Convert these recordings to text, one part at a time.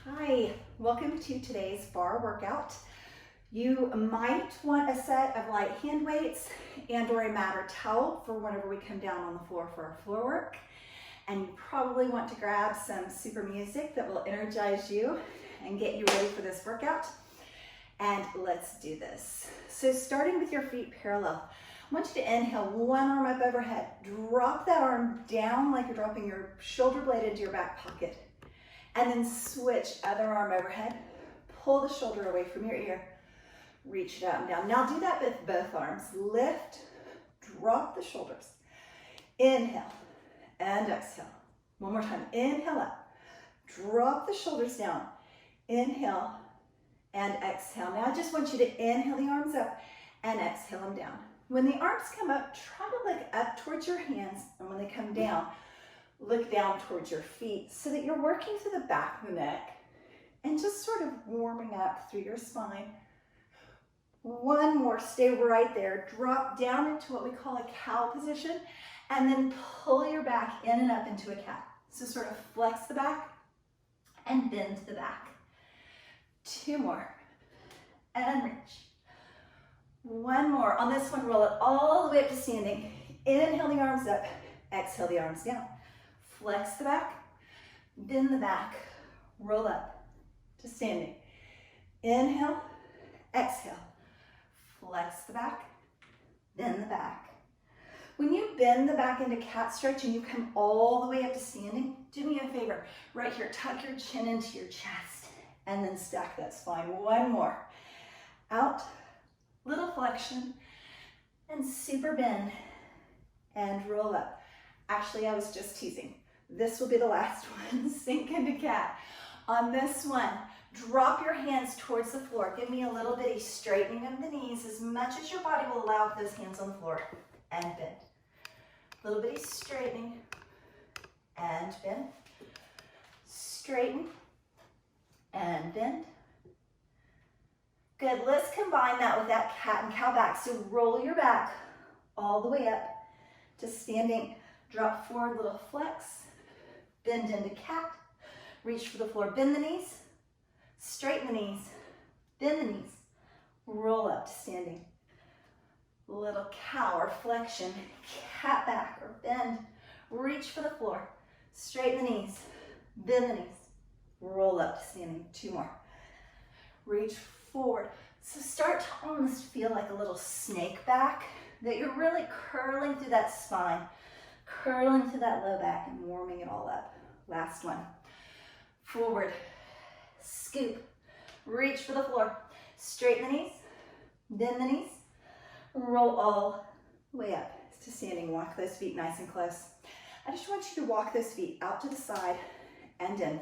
Hi, welcome to today's bar workout. You might want a set of light hand weights and or a mat or towel for whenever we come down on the floor for our floor work. And you probably want to grab some super music that will energize you and get you ready for this workout. And let's do this. So starting with your feet parallel, I want you to inhale, one arm up overhead. Drop that arm down like you're dropping your shoulder blade into your back pocket. And then switch, other arm overhead. Pull the shoulder away from your ear. Reach it out and down. Now do that with both arms. Lift, drop the shoulders. Inhale and exhale. One more time. Inhale up. Drop the shoulders down. Inhale and exhale. Now I just want you to inhale the arms up and exhale them down. When the arms come up, try to look up towards your hands, and when they come down, look down towards your feet so that you're working through the back of the neck and just sort of warming up through your spine. One more, stay right there. Drop down into what we call a cow position and then pull your back in and up into a cat. So sort of flex the back and bend the back. Two more and reach. One more. On this one, roll it all the way up to standing. Inhale the arms up, exhale the arms down. Flex the back, bend the back, roll up to standing. Inhale, exhale, flex the back, bend the back. When you bend the back into cat stretch and you come all the way up to standing, do me a favor, right here, tuck your chin into your chest and then stack that spine. One more. Out, little flexion, and super bend, and roll up. Actually, I was just teasing. This will be the last one. Sink into cat. On this one, drop your hands towards the floor. Give me a little bitty straightening of the knees as much as your body will allow with those hands on the floor. And bend. Little bitty straightening. And bend. Straighten. And bend. Good. Let's combine that with that cat and cow back. So roll your back all the way up to standing. Drop forward, little flex. Bend into cat. Reach for the floor. Bend the knees. Straighten the knees. Bend the knees. Roll up to standing. Little cow or flexion. Cat back or bend. Reach for the floor. Straighten the knees. Bend the knees. Roll up to standing. Two more. Reach forward. So start to almost feel like a little snake back, that you're really curling through that spine, curling through that low back and warming it all up. Last one. Forward, scoop, reach for the floor. Straighten the knees, bend the knees, roll all the way up to standing. Walk those feet nice and close. I just want you to walk those feet out to the side and in.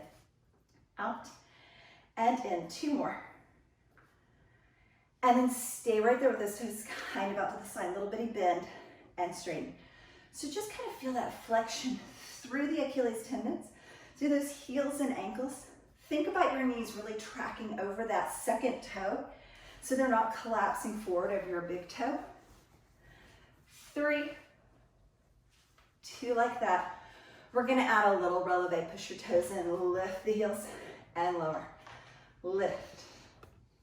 Out and in. Two more. And then stay right there with those toes kind of out to the side, little bitty bend and straighten. So just kind of feel that flexion through the Achilles tendons, through those heels and ankles. Think about your knees really tracking over that second toe so they're not collapsing forward over your big toe. 3, 2, like that. We're gonna add a little releve. Push your toes in, lift the heels and lower. Lift.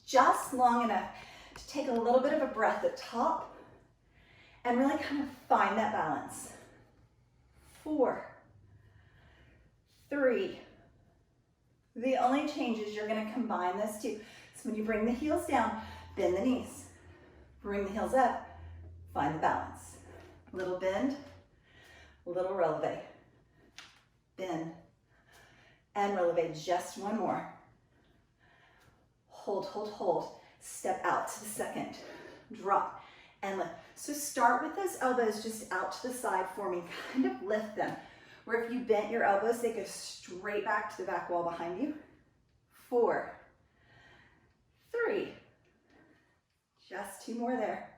Just long enough to take a little bit of a breath at top and really kind of find that balance. 4, 3. The only change is you're going to combine those two. So when you bring the heels down, bend the knees. Bring the heels up, find the balance. Little bend, little releve. Bend and releve. Just one more. Hold, hold, hold. Step out to the second. Drop and lift. So start with those elbows just out to the side for me. Kind of lift them. Where if you bent your elbows, they go straight back to the back wall behind you. 4, 3. Just 2 more there.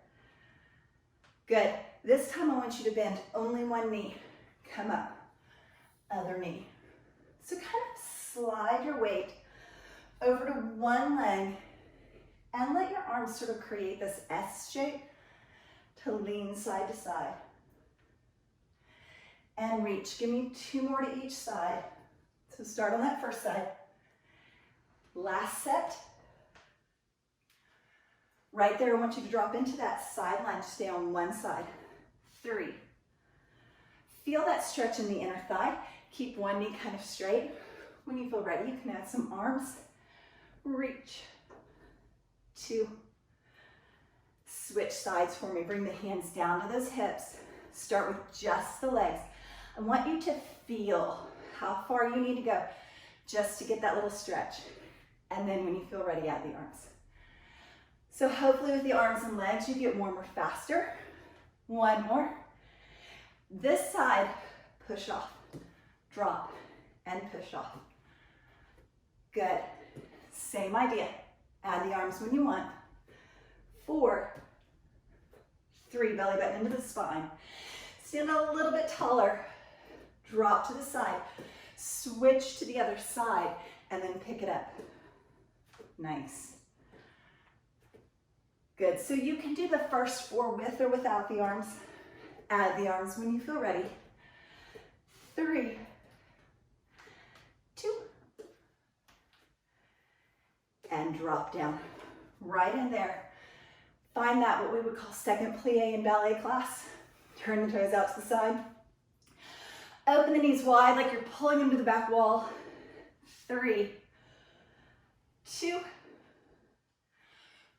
Good. This time I want you to bend only one knee. Come up. Other knee. So kind of slide your weight over to one leg and let your arms sort of create this S shape to lean side to side. And reach. Give me 2 more to each side. So start on that first side Last set. Right there, I want you to drop into that side lunge. Stay on one side. 3. Feel that stretch in the inner thigh. Keep one knee kind of straight. When you feel ready, you can add some arms. Reach. 2. Switch sides for me. Bring the hands down to those hips. Start with just the legs. I want you to feel how far you need to go just to get that little stretch. And then when you feel ready, add the arms. So hopefully with the arms and legs, you get warmer faster. One more. This side, push off, drop, and push off. Good. Same idea. Add the arms when you want. 4, 3, belly button into the spine. Stand a little bit taller. Drop to the side. Switch to the other side, and then pick it up. Nice. Good, so you can do the first 4 with or without the arms. Add the arms when you feel ready. 3, 2, and drop down. Right in there. Find that, what we would call second plie in ballet class. Turn the toes out to the side. Open the knees wide like you're pulling them to the back wall. 3, 2,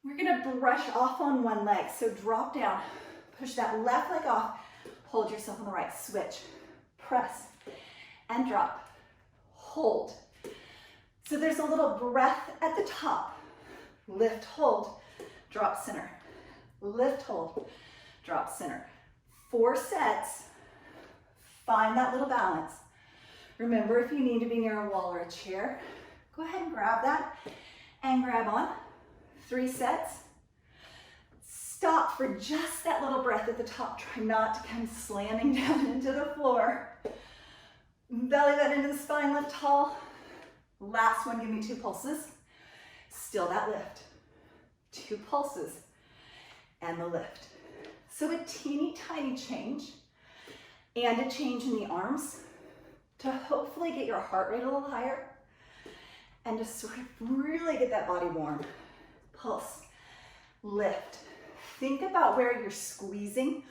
we're gonna brush off on one leg. So drop down, push that left leg off, hold yourself on the right, switch, press, and drop, hold. So there's a little breath at the top. Lift, hold, drop center. Lift, hold, drop center. 4 sets. Find that little balance. Remember, if you need to be near a wall or a chair, go ahead and grab that and grab on. 3 sets. Stop for just that little breath at the top. Try not to come slamming down into the floor. Belly button into the spine, lift tall. Last one, give me 2 pulses. Still that lift. 2 pulses and the lift. So a teeny tiny change and a change in the arms to hopefully get your heart rate a little higher and to sort of really get that body warm. Pulse, lift. Think about where you're squeezing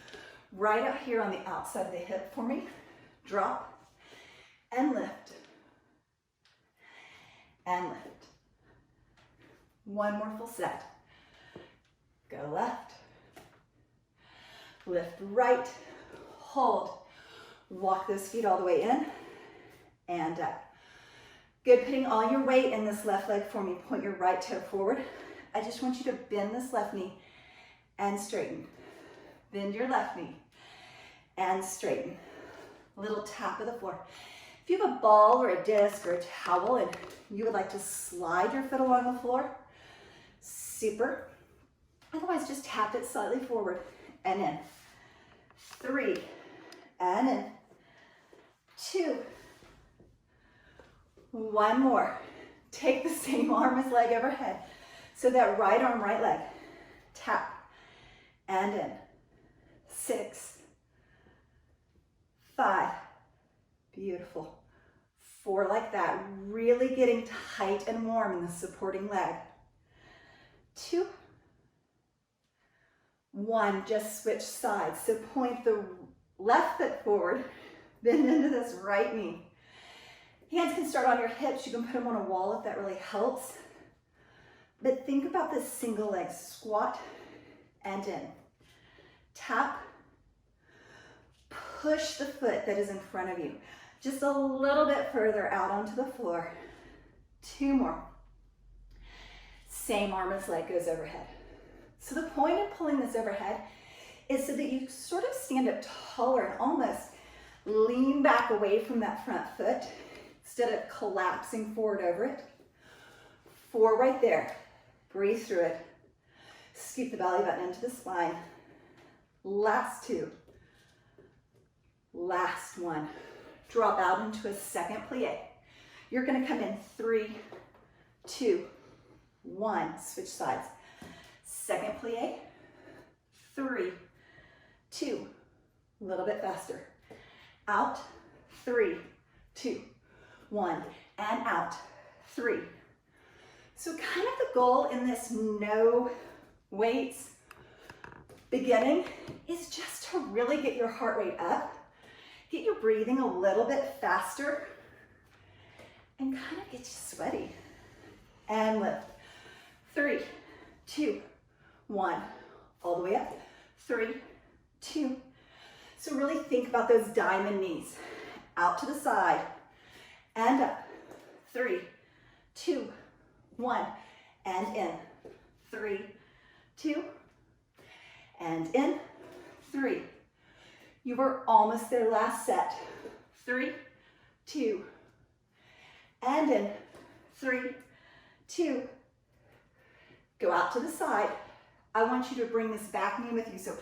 right out here on the outside of the hip for me. Drop and lift and lift. One more full set. Go left, lift right, hold. Walk those feet all the way in and up. Good, putting all your weight in this left leg for me. Point your right toe forward. I just want you to bend this left knee and straighten. Bend your left knee and straighten. Little tap of the floor. If you have a ball or a disc or a towel and you would like to slide your foot along the floor, super. Otherwise, just tap it slightly forward and in. 3, and in. 2. One more. Take the same arm as leg overhead. So that right arm, right leg. Tap and in. 6, 5. Beautiful. 4 like that. Really getting tight and warm in the supporting leg. 2. 1. Just switch sides. So point the left foot forward. Bend into this right knee. Hands can start on your hips. You can put them on a wall if that really helps. But think about this single leg. Squat and in. Tap. Push the foot that is in front of you just a little bit further out onto the floor. 2 more. Same arm as leg goes overhead. So the point of pulling this overhead is so that you sort of stand up taller and almost lean back away from that front foot instead of collapsing forward over it. 4 right there. Breathe through it. Scoop the belly button into the spine. Last 2. Last 1. Drop out into a second plie. You're going to come in 3, 2, 1. Switch sides. Second plie. 3, 2. A little bit faster. Out. 3, 2, 1. And out. 3, So kind of the goal in this no weights beginning is just to really get your heart rate up, get your breathing a little bit faster, and kind of get you sweaty. And lift. 3, 2, 1. All the way up. 3, 2. So really think about those diamond knees. Out to the side and up. 3, 2, 1. And in. 3, 2. And in. 3. You were almost there last set. 3, 2. And in. 3, 2. Go out to the side. I want you to bring this back knee with you. So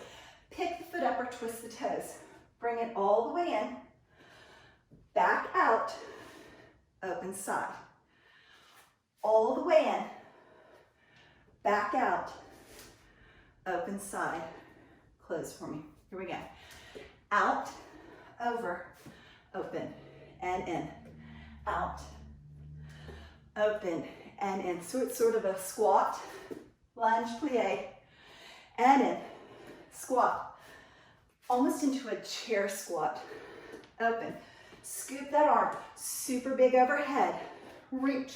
pick the foot up or twist the toes. Bring it all the way in. Back out. Open side. All the way in. Back out. Open side. Close for me. Here we go. Out, over, open, and in. Out, open, and in. So it's sort of a squat, lunge, plie, and in. Squat. Almost into a chair squat. Open. Scoop that arm. Super big overhead. Reach.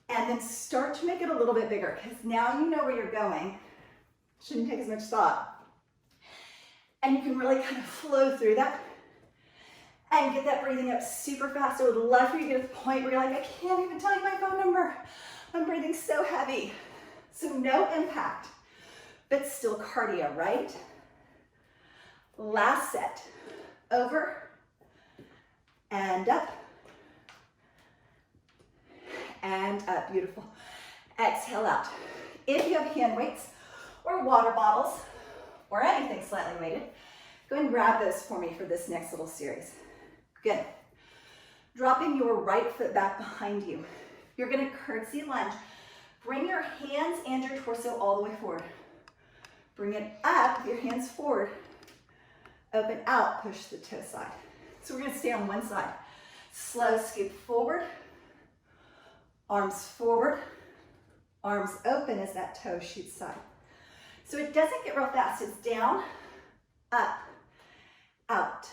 And then start to make it a little bit bigger, because now you know where you're going. Shouldn't take as much thought. And you can really kind of flow through that and get that breathing up super fast. I would love for you to get to the point where you're like, I can't even tell you my phone number. I'm breathing so heavy. So no impact, but still cardio, right? Last set. Over and up and up. Beautiful. Exhale out. If you have hand weights or water bottles or anything slightly weighted, go and grab those for me for this next little series. Good. Dropping your right foot back behind you. You're going to curtsy lunge. Bring your hands and your torso all the way forward. Bring it up with your hands forward. Open out, push the toe side. So we're going to stay on one side. Slow scoop forward. Arms forward. Arms open as that toe shoots side. So it doesn't get real fast. It's down, up, out,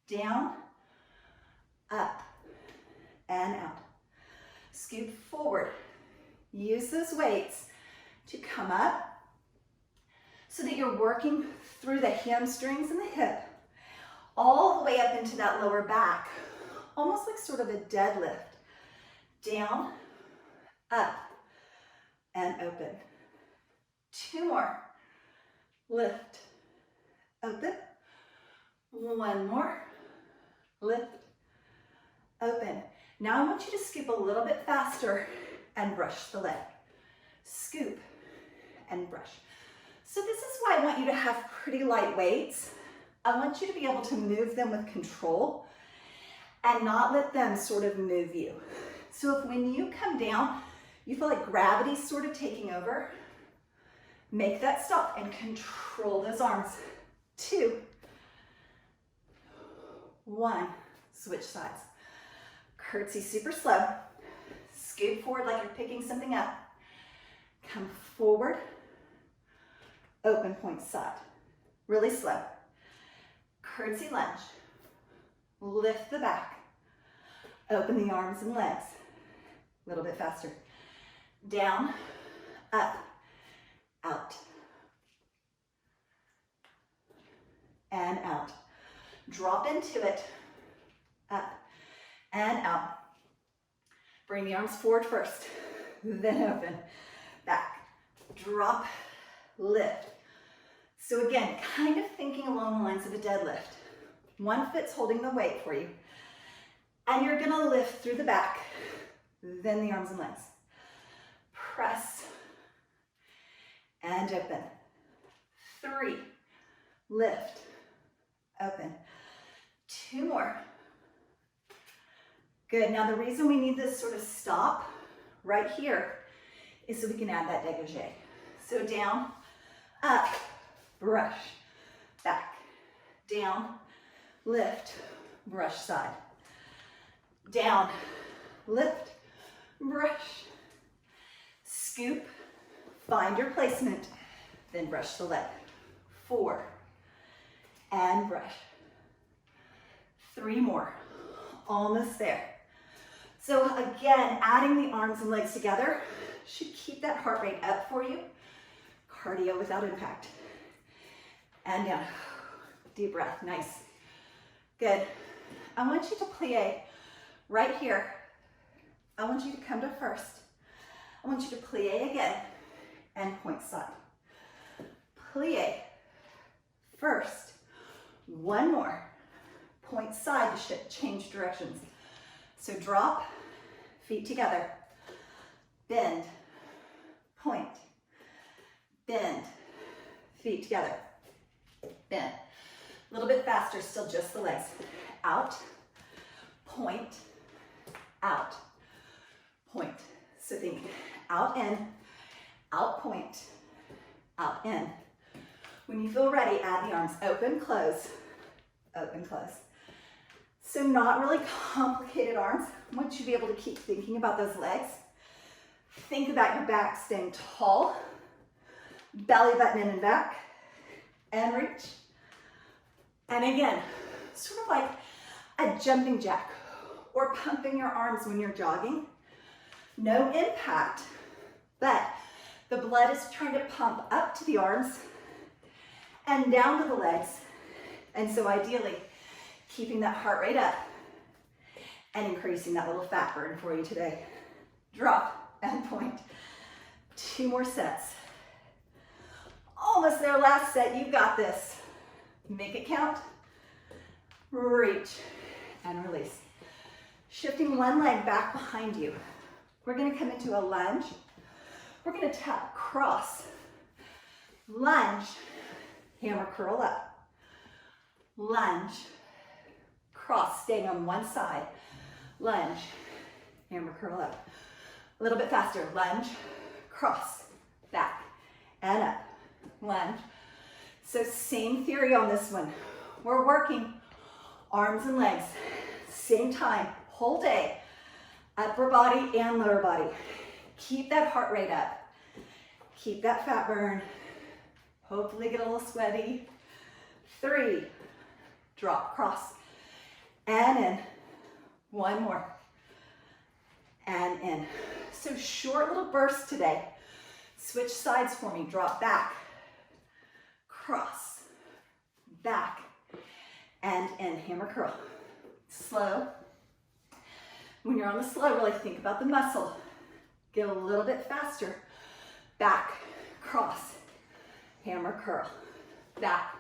down, up, and out. Scoop forward. Use those weights to come up so that you're working through the hamstrings and the hip, all the way up into that lower back, almost like sort of a deadlift. Down, up, and open. 2 more. Lift, open. 1 more. Lift, open. Now I want you to scoop a little bit faster and brush the leg. Scoop and brush. So this is why I want you to have pretty light weights. I want you to be able to move them with control and not let them sort of move you. So if when you come down, you feel like gravity's sort of taking over, make that stop and control those arms. 2, 1, switch sides. Curtsy super slow. Scoop forward like you're picking something up. Come forward. Open point side. Really slow. Curtsy lunge. Lift the back. Open the arms and legs. A little bit faster. Down, up, out, and out. Drop into it, up, and out. Bring the arms forward first, then open, back, drop, lift. So again, kind of thinking along the lines of a deadlift. One foot's holding the weight for you, and you're gonna lift through the back, then the arms and legs. Press, and open. 3, lift, open. 2 more. Good, now the reason we need this sort of stop right here is so we can add that dégagé. So down, up, brush, back, down, lift, brush side. Down, lift, brush, Scoop, find your placement, then brush the leg. 4, and brush. 3 more, almost there. So again, adding the arms and legs together should keep that heart rate up for you. Cardio without impact. And down, deep breath, nice. Good. I want you to plie right here. I want you to come to first. I want you to plie again and point side. Plie first. 1 more. Point side to change directions. So drop, feet together. Bend, point, bend, feet together. Bend. A little bit faster, still just the legs. Out, point, out, point. So think out, in, out, point, out, in. When you feel ready, add the arms. Open, close, open, close. So not really complicated arms. I want you to be able to keep thinking about those legs. Think about your back staying tall. Belly button in and back. And reach. And again, sort of like a jumping jack or pumping your arms when you're jogging. No impact, but the blood is trying to pump up to the arms and down to the legs. And so ideally, keeping that heart rate up and increasing that little fat burn for you today. Drop and point. 2 more sets. Almost there, last set, you got this. Make it count. Reach and release. Shifting one leg back behind you. We're gonna come into a lunge. We're gonna tap cross. Lunge, hammer curl up. Lunge, cross, staying on one side. Lunge, hammer curl up. A little bit faster. Lunge, cross, back, and up. Lunge. So same theory on this one. We're working arms and legs, same time, whole day, upper body and lower body. Keep that heart rate up. Keep that fat burn. Hopefully get a little sweaty. 3, drop, cross, and in. 1 more, and in. So short little bursts today. Switch sides for me. Drop back, cross, back, and in. Hammer curl. Slow. When you're on the slow, really think about the muscle. Get a little bit faster. Back, cross, hammer curl. Back,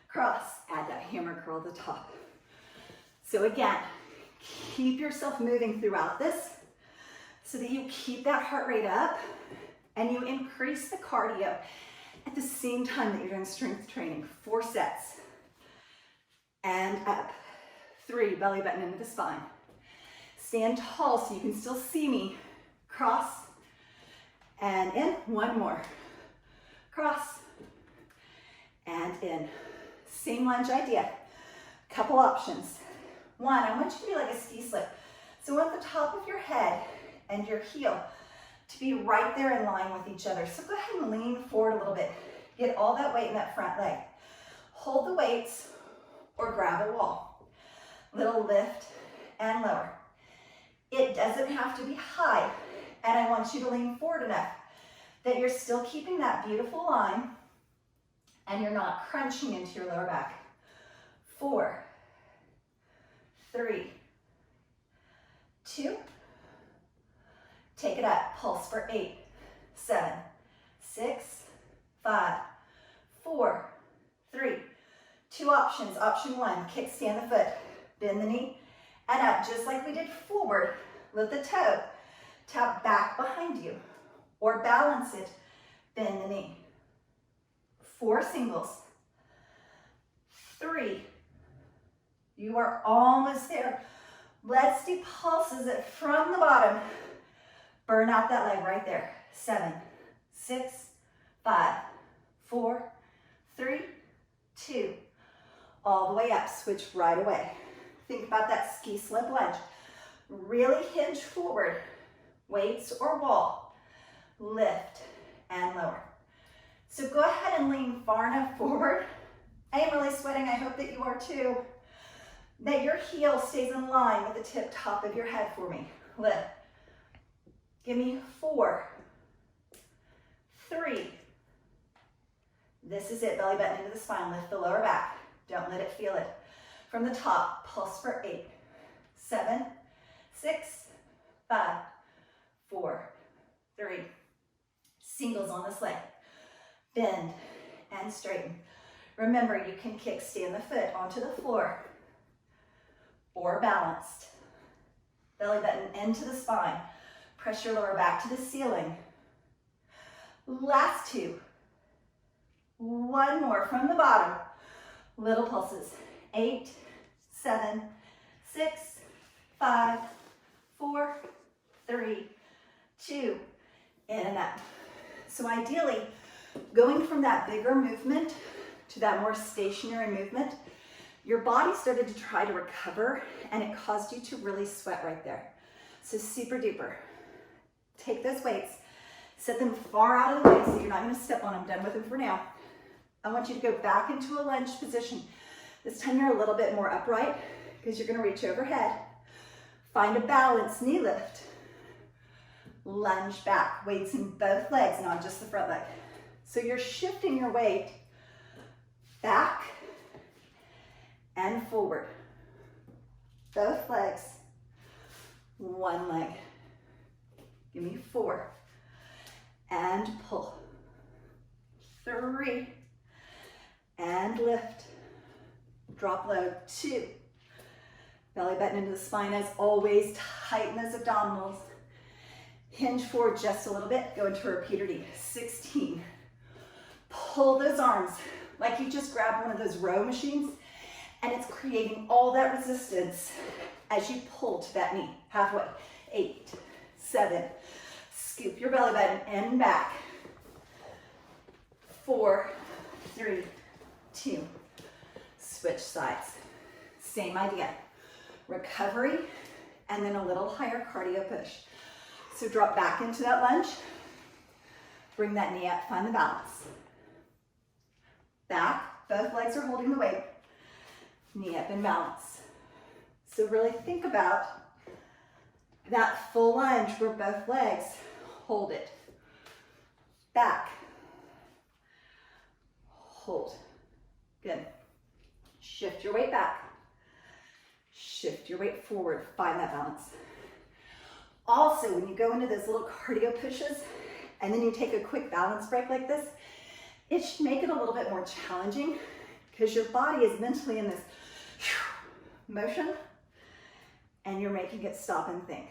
cross, add that hammer curl at the top. So again, keep yourself moving throughout this so that you keep that heart rate up and you increase the cardio at the same time that you're doing strength training. 4 sets. And up. 3, belly button into the spine. Stand tall so you can still see me. Cross, and in. 1 more. Cross, and in. Same lunge idea. Couple options. 1, I want you to be like a ski slip. So at the top of your head and your heel to be right there in line with each other. So go ahead and lean forward a little bit. Get all that weight in that front leg. Hold the weights or grab a wall. Little lift and lower. It doesn't have to be high. And I want you to lean forward enough that you're still keeping that beautiful line and you're not crunching into your lower back. 4, 3, 2. Take it up. Pulse for 8, 7, 6, 5, 4, 3. 2 options. Option 1, kickstand the foot. Bend the knee and up just like we did forward. Lift the toe. Tap back behind you or balance it. Bend the knee. 4 singles. 3. You are almost there. Let's do pulses from the bottom. Burn out that leg right there. 7, 6, 5, 4, 3, 2. All the way up. Switch right away. Think about that ski slip lunge. Really hinge forward. Weights or wall. lift, and lower. So go ahead and lean far enough forward. I am really sweating, I hope that you are too. That your heel stays in line with the tip top of your head for me. Lift. Give me 4, 3. This is it, belly button into the spine. Lift the lower back. Don't let it feel it. From the top, pulse for 8, 7, 6, 5, 4, 3. Singles on this leg. Bend and straighten. Remember, you can kickstand the foot onto the floor or balanced. Belly button into the spine. Press your lower back to the ceiling. Last 2. 1 more from the bottom. Little pulses. 8, 7, 6, 5, 4, 3, 2, in and up. So ideally, going from that bigger movement to that more stationary movement, your body started to try to recover and it caused you to really sweat right there. So super duper. Take those weights, set them far out of the way so you're not going to step on them. Done with them for now. I want you to go back into a lunge position. This time you're a little bit more upright because you're going to reach overhead. Find a balanced knee lift. Lunge back. Weights in both legs, not just the front leg. So you're shifting your weight back and forward. Both legs. One leg. Give me 4. And pull. 3. And lift. Drop low. 2. Belly button into the spine as always. Tighten those abdominals. Hinge forward just a little bit. Go into a repeater D. 16. Pull those arms like you just grabbed one of those row machines and it's creating all that resistance as you pull to that knee. Halfway. 8, 7. Scoop your belly button and back. 4, 3, 2. Switch sides. Same idea. Recovery and then a little higher cardio push. So drop back into that lunge. Bring that knee up, find the balance. Back, both legs are holding the weight. Knee up in balance. So really think about that full lunge where both legs hold it. Back. Hold. Good. Shift your weight back. Shift your weight forward. Find that balance. Also, when you go into those little cardio pushes and then you take a quick balance break like this, it should make it a little bit more challenging because your body is mentally in this motion and you're making it stop and think.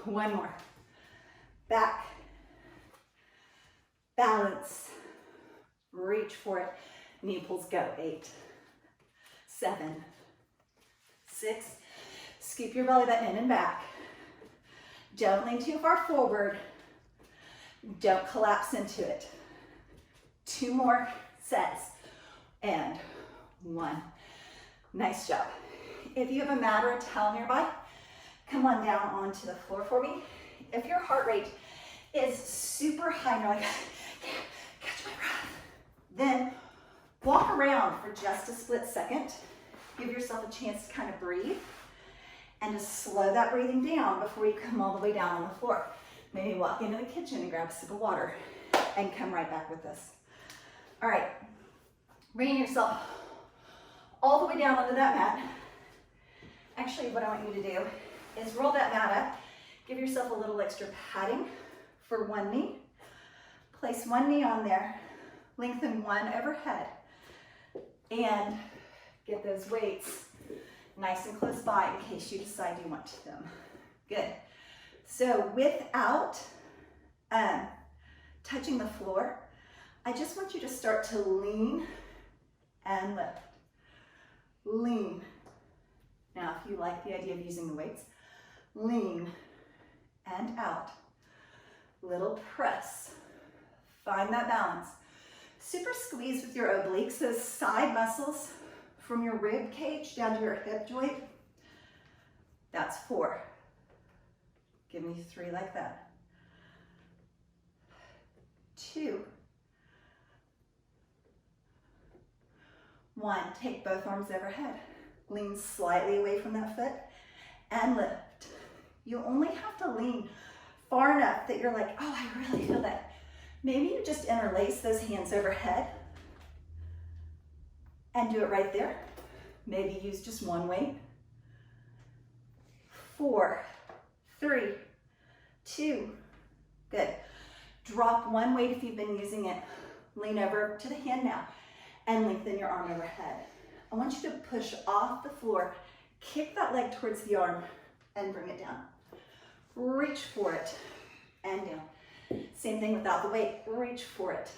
1 more. Back. Balance. Reach for it. Knee pulls go. 8, 7, 6. Scoop your belly button in and back. Don't lean too far forward. Don't collapse into it. 2 more sets. And 1. Nice job. If you have a mat or a towel nearby, come on down onto the floor for me. If your heart rate is super high and you're like, can't catch my breath, then walk around for just a split second. Give yourself a chance to kind of breathe and just slow that breathing down before you come all the way down on the floor. Maybe walk into the kitchen and grab a sip of water and come right back with this. All right, bringing yourself all the way down onto that mat. Actually, what I want you to do is roll that mat up. Give yourself a little extra padding for one knee. Place one knee on there. Lengthen one overhead. And get those weights nice and close by in case you decide you want them. Good. So without touching the floor, I just want you to start to lean and lift. Lean. Now, if you like the idea of using the weights, lean and out. Little press. Find that balance. Super squeeze with your obliques, those side muscles from your rib cage down to your hip joint. That's 4. Give me 3 like that. 2, 1. Take both arms overhead. Lean slightly away from that foot and lift. You only have to lean far enough that you're like, oh, I really feel that. Maybe you just interlace those hands overhead and do it right there. Maybe use just one weight. 4, 3, 2, good. Drop one weight if you've been using it. Lean over to the hand now and lengthen your arm overhead. I want you to push off the floor, kick that leg towards the arm and bring it down. Reach for it and down. Same thing without the weight. Reach for it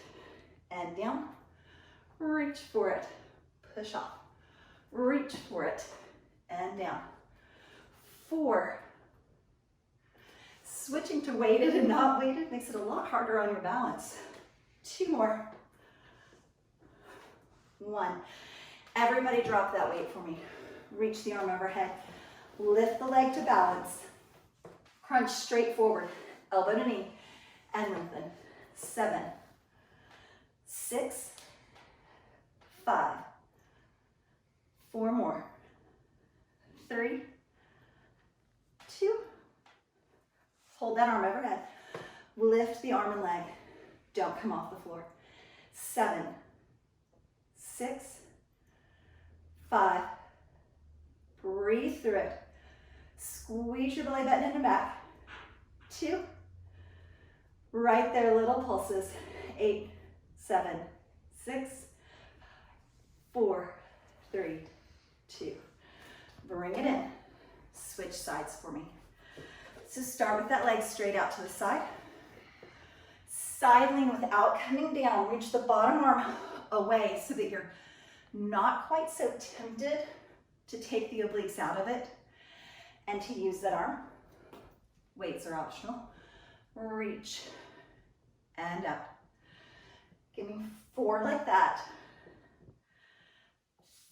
and down. Reach for it, push off. Reach for it and down. 4. Switching to weighted and not weighted makes it a lot harder on your balance. 2 more. 1. Everybody drop that weight for me. Reach the arm overhead. Lift the leg to balance. Crunch straight forward, elbow to knee, and lengthen. 7, 6, 5, 4 more. 3, 2, hold that arm overhead. Lift the arm and leg. Don't come off the floor. 7, 6, 5, breathe through it. Squeeze your belly button into back. 2, right there, little pulses. 8, 7, 6, 4, 3, 2. Bring it in. Switch sides for me. So start with that leg straight out to the side. Side lean without coming down. Reach the bottom arm away so that you're not quite so tempted to take the obliques out of it and to use that arm. Weights are optional. Reach and up. Give me 4 like that.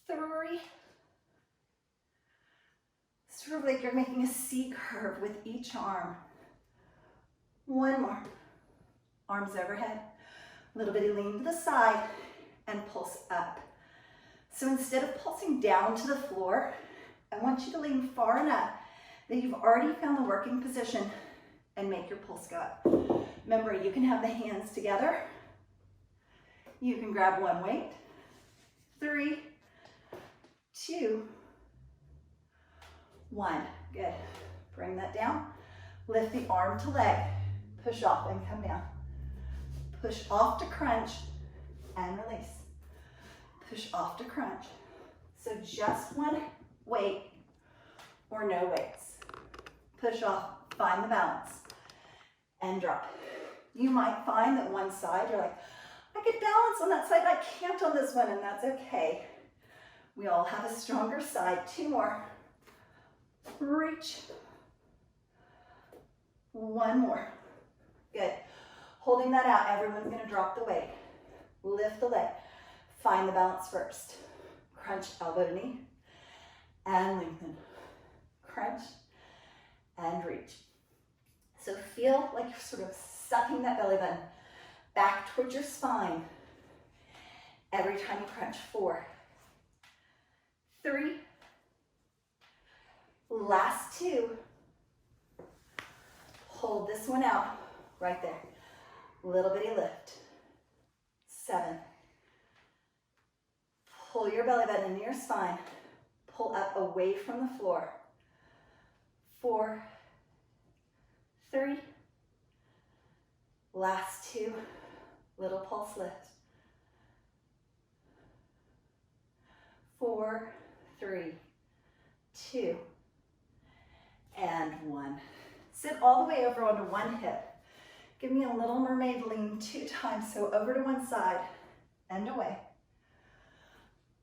3. Sort of like you're making a C curve with each arm. 1 more. Arms overhead. A little bit of lean to the side and pulse up. So instead of pulsing down to the floor, I want you to lean far enough that you've already found the working position and make your pulse go up. Remember, you can have the hands together. You can grab one weight. 3, 2, 1. Good. Bring that down. Lift the arm to leg. Push off and come down. Push off to crunch and release. Push off to crunch. So just one weight or no weights. Push off, find the balance, and drop. You might find that one side, you're like, I could balance on that side, I can't on this one, and that's okay. We all have a stronger side. 2 more. Reach. 1 more. Good. Holding that out, everyone's going to drop the weight. Lift the leg. Find the balance first. Crunch, elbow to knee, and lengthen. Crunch, and reach. So feel like you're sort of sucking that belly button back towards your spine every time you crunch. 4, 3, last 2. Hold this one out right there. Little bitty lift. 7. Pull your belly button into your spine. Pull up away from the floor. 4, 3, last 2, little pulse lift. 4, 3, 2, and 1. Sit all the way over onto one hip. Give me a little mermaid lean 2 times, so over to one side and away.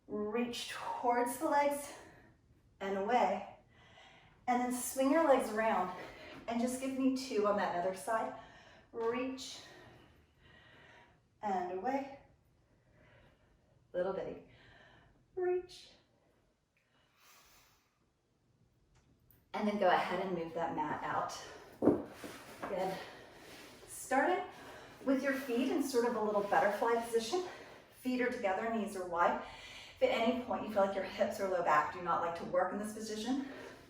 Reach towards the legs and away. And then swing your legs around and just give me 2 on that other side. Reach and away. Little bitty. Reach. And then go ahead and move that mat out. Good. Starting with your feet in sort of a little butterfly position. Feet are together, knees are wide. If at any point you feel like your hips or low back do not like to work in this position,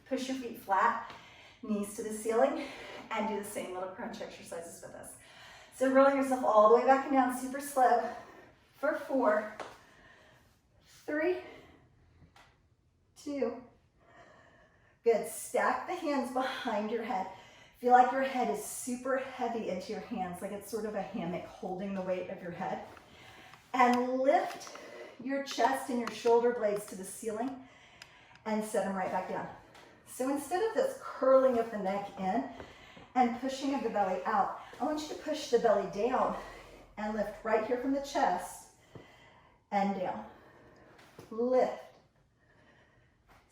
push your feet flat, knees to the ceiling, and do the same little crunch exercises with us. So rolling yourself all the way back and down super slow for 4, 3, 2. Good. Stack the hands behind your head. Feel like your head is super heavy into your hands, like it's sort of a hammock holding the weight of your head. And lift your chest and your shoulder blades to the ceiling and set them right back down. So instead of this curling of the neck in and pushing of the belly out, I want you to push the belly down and lift right here from the chest and down. Lift.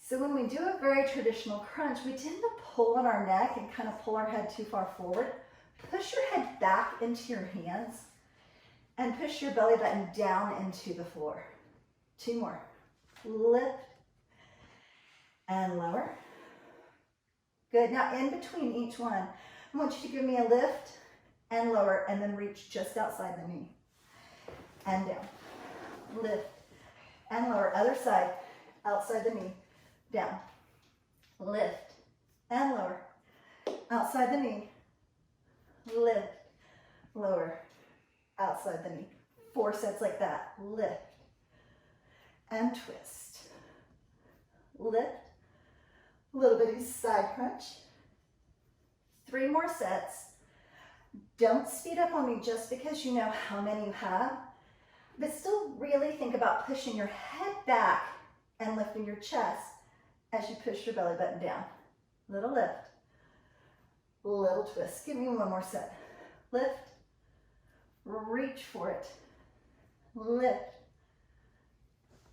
So when we do a very traditional crunch, we tend to pull on our neck and kind of pull our head too far forward. Push your head back into your hands and push your belly button down into the floor. 2 more. Lift and lower. Good. Now in between each one, I want you to give me a lift and lower and then reach just outside the knee and down. Lift and lower. Other side, outside the knee, down. Lift and lower. Outside the knee. Lift, lower, outside the knee. 4 sets like that. Lift and twist. Lift. A little bit of side crunch. 3 more sets. Don't speed up on me just because you know how many you have, but still really think about pushing your head back and lifting your chest as you push your belly button down. Little lift, little twist. Give me 1 more set. Lift, reach for it. Lift,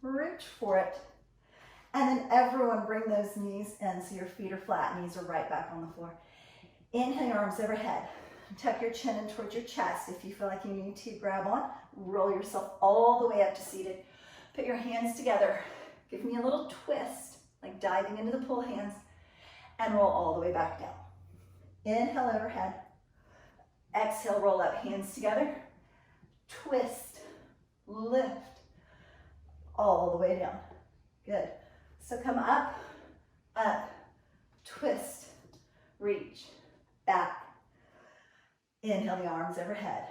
reach for it. And then everyone bring those knees in so your feet are flat, knees are right back on the floor. Inhale your arms overhead. Tuck your chin in towards your chest. If you feel like you need to, grab on. Roll yourself all the way up to seated. Put your hands together. Give me a little twist, like diving into the pull hands, and roll all the way back down. Inhale overhead. Exhale, roll up, hands together. Twist, lift, all the way down. Good. So come up, twist, reach, back. Inhale the arms overhead.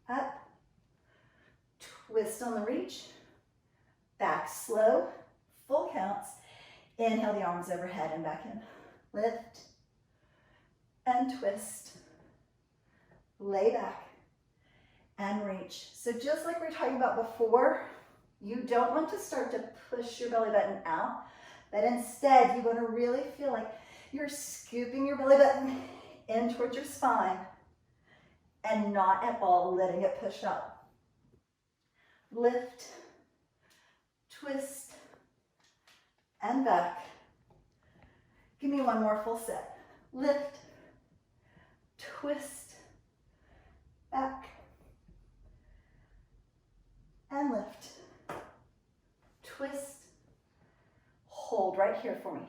Up, twist on the reach, back slow, full counts. Inhale the arms overhead and back in. Lift and twist. Lay back and reach. So just like we were talking about before, you don't want to start to push your belly button out, but instead you want to really feel like you're scooping your belly button in towards your spine and not at all letting it push up. Lift, twist, and back. Give me 1 more full set. Lift, twist, back, and lift. Twist, hold right here for me.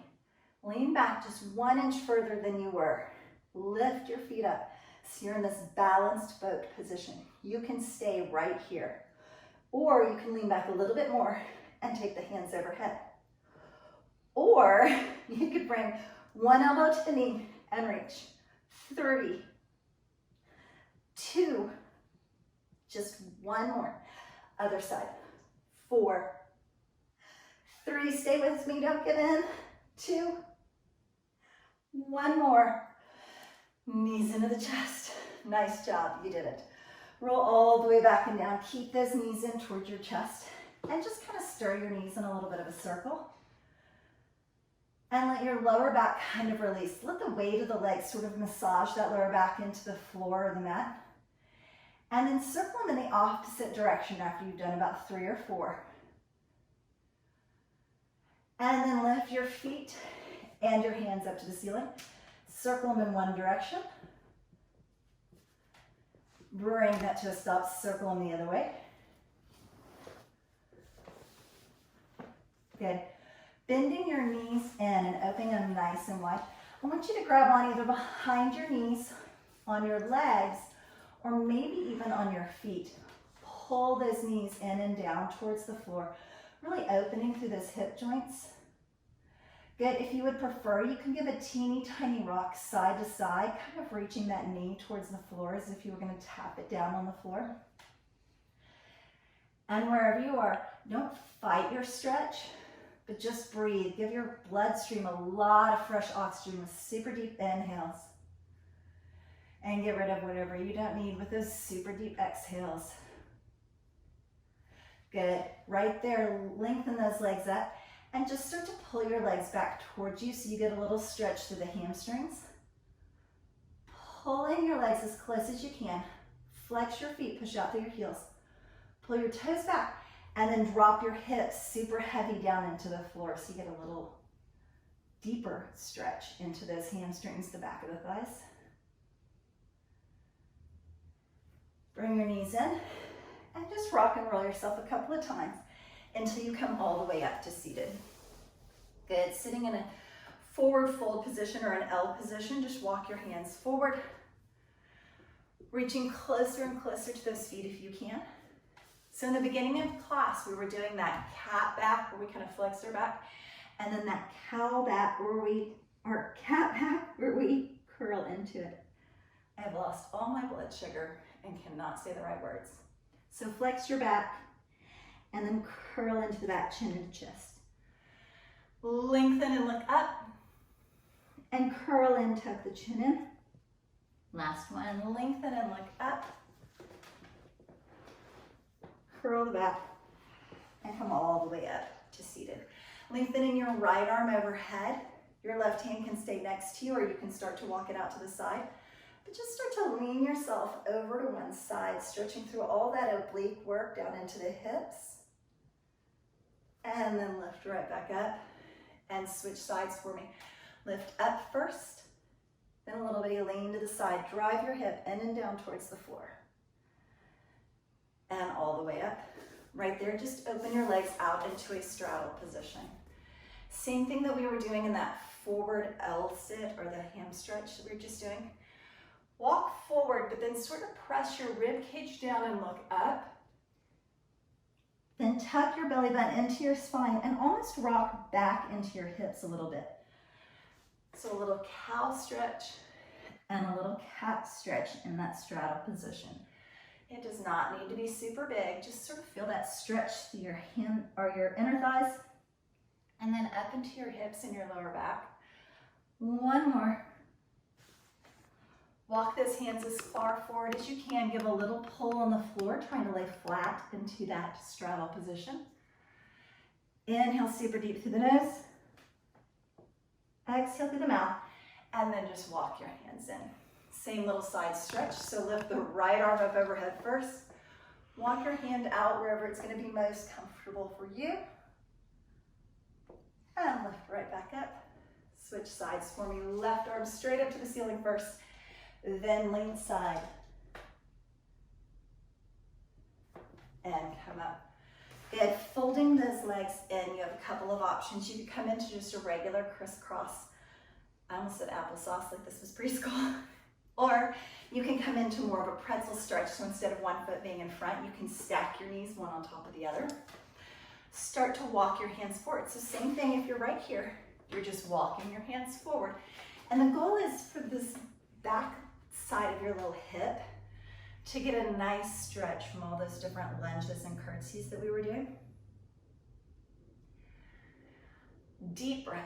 Lean back just 1 inch further than you were. Lift your feet up. So you're in this balanced boat position. You can stay right here. Or you can lean back a little bit more and take the hands overhead. Or you could bring 1 elbow to the knee and reach. 3, 2, just 1 more. Other side. 4, 3, stay with me, don't give in. 2, 1 more. Knees into the chest. Nice job, you did it. Roll all the way back and down. Keep those knees in towards your chest. And just kind of stir your knees in a little bit of a circle. And let your lower back kind of release. Let the weight of the legs sort of massage that lower back into the floor or the mat. And then circle them in the opposite direction after you've done about 3 or 4. And then lift your feet and your hands up to the ceiling. Circle them in one direction. Bring that to a stop, circle them the other way. Good. Bending your knees in and opening them nice and wide. I want you to grab on either behind your knees, on your legs, or maybe even on your feet. Pull those knees in and down towards the floor, really opening through those hip joints. Good. If you would prefer, you can give a teeny tiny rock side to side, kind of reaching that knee towards the floor as if you were going to tap it down on the floor. And wherever you are, don't fight your stretch, but just breathe. Give your bloodstream a lot of fresh oxygen with super deep inhales. And get rid of whatever you don't need with those super deep exhales. Good. Right there, lengthen those legs up and just start to pull your legs back towards you so you get a little stretch through the hamstrings. Pulling your legs as close as you can. Flex your feet, push out through your heels. Pull your toes back and then drop your hips super heavy down into the floor so you get a little deeper stretch into those hamstrings, the back of the thighs. Bring your knees in and just rock and roll yourself a couple of times until you come all the way up to seated. Good. Sitting in a forward fold position or an L position, just walk your hands forward, reaching closer and closer to those feet if you can. So in the beginning of class, we were doing that cat back where we kind of flexed our back, and then that cow back or cat back where we curl into it. I have lost all my blood sugar and cannot say the right words. So flex your back and then curl into the back, chin and chest. Lengthen and look up and curl in, tuck the chin in. Last one, lengthen and look up. Curl the back and come all the way up to seated. Lengthening your right arm overhead. Your left hand can stay next to you or you can start to walk it out to the side. But just start to lean yourself over to one side, stretching through all that oblique work down into the hips. And then lift right back up and switch sides for me. Lift up first, then a little bit of lean to the side. Drive your hip in and down towards the floor. And all the way up. Right there, just open your legs out into a straddle position. Same thing that we were doing in that forward L sit or the ham stretch that we were just doing. Walk forward, but then sort of press your rib cage down and look up. Then tuck your belly button into your spine and almost rock back into your hips a little bit. So a little cow stretch and a little cat stretch in that straddle position. It does not need to be super big. Just sort of feel that stretch through your hand or your inner thighs and then up into your hips and your lower back. One more. Walk those hands as far forward as you can. Give a little pull on the floor, trying to lay flat into that straddle position. Inhale super deep through the nose. Exhale through the mouth. And then just walk your hands in. Same little side stretch. So lift the right arm up overhead first. Walk your hand out wherever it's going to be most comfortable for you. And lift right back up. Switch sides for me. Left arm straight up to the ceiling first. Then lean side. And come up. Good. Folding those legs in, you have a couple of options. You could come into just a regular crisscross. I almost said applesauce like this was preschool. Or you can come into more of a pretzel stretch. So instead of one foot being in front, you can stack your knees one on top of the other. Start to walk your hands forward. So same thing if you're right here. You're just walking your hands forward. And the goal is for this back side of your little hip to get a nice stretch from all those different lunges and curtsies that we were doing. Deep breath.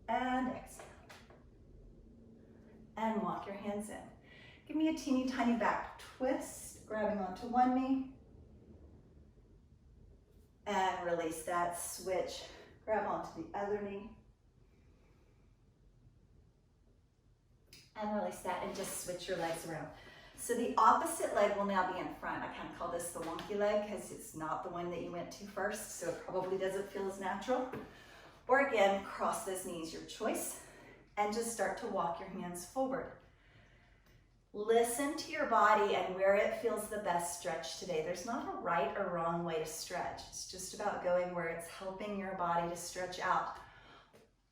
And exhale. And walk your hands in. Give me a teeny tiny back twist, grabbing onto one knee. And release that, switch, grab onto the other knee. And release that and just switch your legs around. So the opposite leg will now be in front. I kind of call this the wonky leg because it's not the one that you went to first, so it probably doesn't feel as natural. Or again, cross those knees, your choice, and just start to walk your hands forward. Listen to your body and where it feels the best stretch today. There's not a right or wrong way to stretch. It's just about going where it's helping your body to stretch out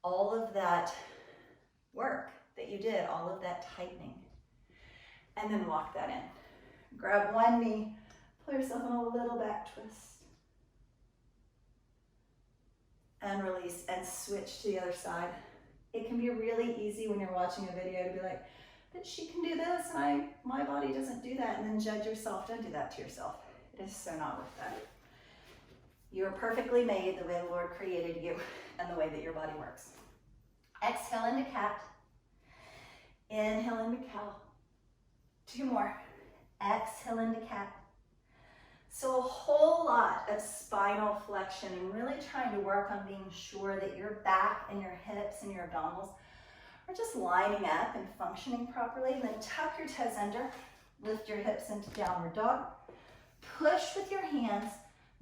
all of that work that you did, all of that tightening. and then walk that in. Grab one knee, pull yourself in a little back twist, and release, and switch to the other side. It can be really easy when you're watching a video to be like, but she can do this and my body doesn't do that, and then judge yourself. Don't do that to yourself. It is so not worth that. You are perfectly made the way the Lord created you and the way that your body works. Exhale into cat. Inhale into cow. 2 more. Exhale into cat. So a whole lot of spinal flexion and really trying to work on being sure that your back and your hips and your abdominals are just lining up and functioning properly. And then tuck your toes under, lift your hips into downward dog. Push with your hands,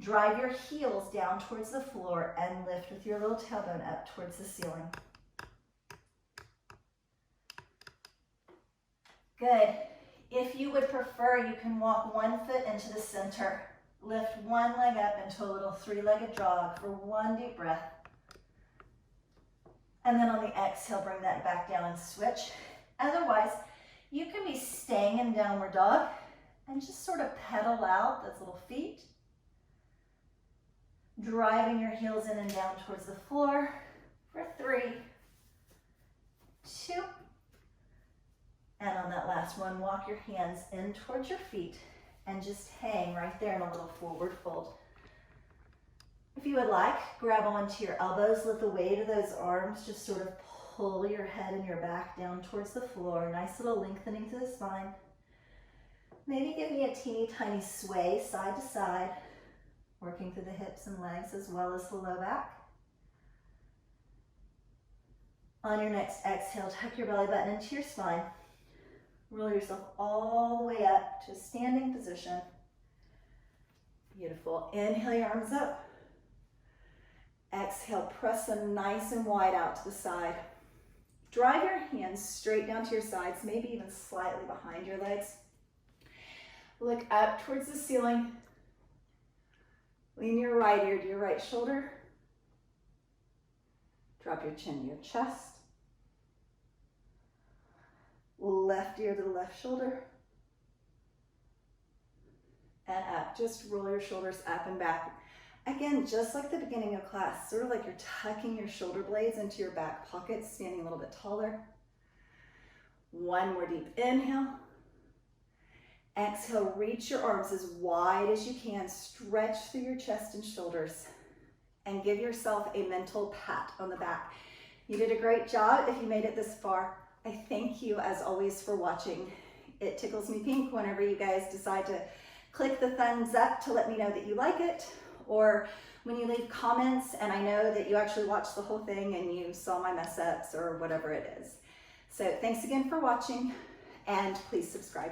drive your heels down towards the floor, and lift with your little tailbone up towards the ceiling. Good. If you would prefer, you can walk one foot into the center. Lift one leg up into a little 3-legged jog for one deep breath. And then on the exhale, bring that back down and switch. Otherwise, you can be staying in downward dog and just sort of pedal out those little feet. Driving your heels in and down towards the floor for 3, 2, and on that last one, walk your hands in towards your feet and just hang right there in a little forward fold. If you would like, grab onto your elbows, let the weight of those arms just sort of pull your head and your back down towards the floor. Nice little lengthening to the spine. Maybe give me a teeny tiny sway side to side, working through the hips and legs as well as the low back. On your next exhale, tuck your belly button into your spine. Roll yourself all the way up to a standing position. Beautiful. Inhale your arms up. Exhale, press them nice and wide out to the side. Drive your hands straight down to your sides, maybe even slightly behind your legs. Look up towards the ceiling. Lean your right ear to your right shoulder. Drop your chin to your chest. Left ear to the left shoulder. And up. Just roll your shoulders up and back. Again, just like the beginning of class, sort of like you're tucking your shoulder blades into your back pockets, standing a little bit taller. One more deep inhale. Exhale, reach your arms as wide as you can. Stretch through your chest and shoulders. And give yourself a mental pat on the back. You did a great job if you made it this far. I thank you as always for watching. It tickles me pink whenever you guys decide to click the thumbs up to let me know that you like it, or when you leave comments and I know that you actually watched the whole thing and you saw my mess ups or whatever it is. So thanks again for watching, and please subscribe.